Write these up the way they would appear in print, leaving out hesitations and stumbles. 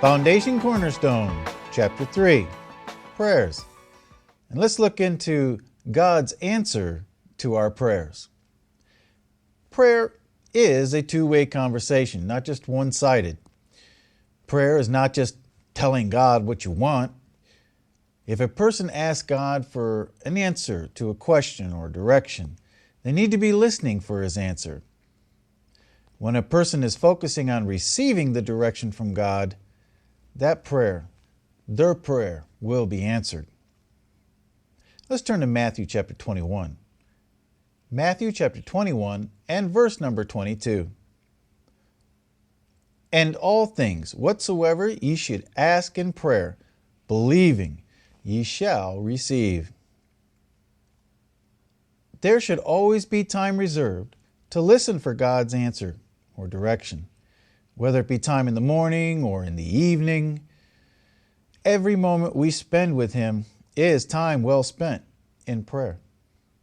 Foundation Cornerstone, Chapter 3, Prayers. And let's look into God's answer to our prayers. Prayer is a two-way conversation, not just one-sided. Prayer is not just telling God what you want. If a person asks God for an answer to a question or direction, they need to be listening for his answer. When a person is focusing on receiving the direction from God, that prayer, their prayer, will be answered. Let's turn to Matthew chapter 21. Matthew chapter 21 and verse number 22. And all things whatsoever ye should ask in prayer, believing, ye shall receive. There should always be time reserved to listen for God's answer or direction, whether it be time in the morning or in the evening. Every moment we spend with Him is time well spent in prayer.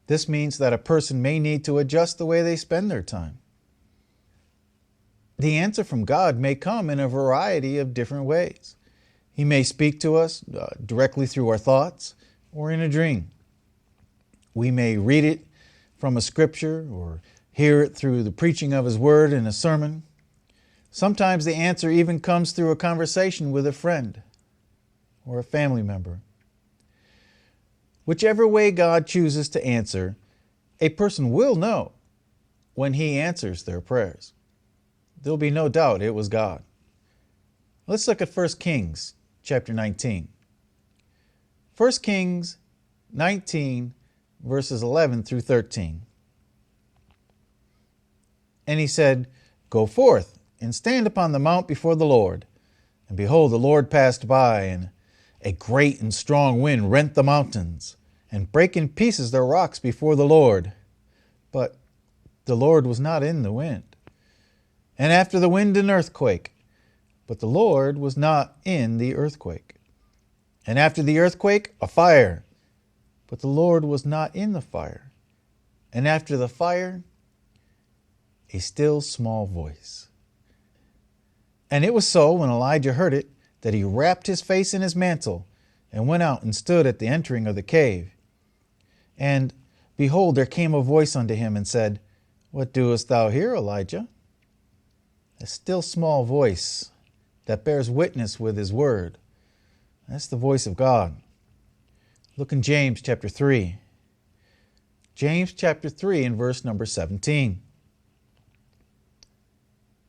This means that a person may need to adjust the way they spend their time. The answer from God may come in a variety of different ways. He may speak to us directly through our thoughts or in a dream. We may read it from a scripture or hear it through the preaching of His Word in a sermon. Sometimes the answer even comes through a conversation with a friend or a family member. Whichever way God chooses to answer, a person will know when He answers their prayers. There'll be no doubt it was God. Let's look at 1 Kings chapter 19. 1 Kings 19, verses 11 through 13. And he said, Go forth and stand upon the mount before the Lord. And behold, the Lord passed by, and a great and strong wind rent the mountains, and brake in pieces the rocks before the Lord. But the Lord was not in the wind. And after the wind an earthquake, but the Lord was not in the earthquake. And after the earthquake a fire, but the Lord was not in the fire. And after the fire a still small voice. And it was so, when Elijah heard it, that he wrapped his face in his mantle, and went out and stood at the entering of the cave. And behold, there came a voice unto him, and said, What doest thou here, Elijah? A still small voice that bears witness with His Word. That's the voice of God. Look in James chapter 3. James chapter 3 and verse number 17.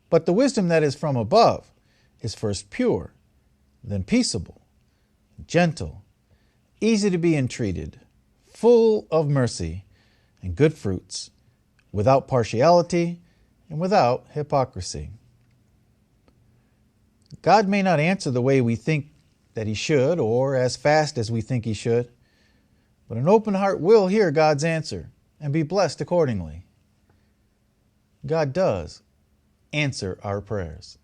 But the wisdom that is from above is first pure, then peaceable, gentle, easy to be entreated, full of mercy and good fruits, without partiality and without hypocrisy. God may not answer the way we think that He should, or as fast as we think He should, but an open heart will hear God's answer and be blessed accordingly. God does answer our prayers.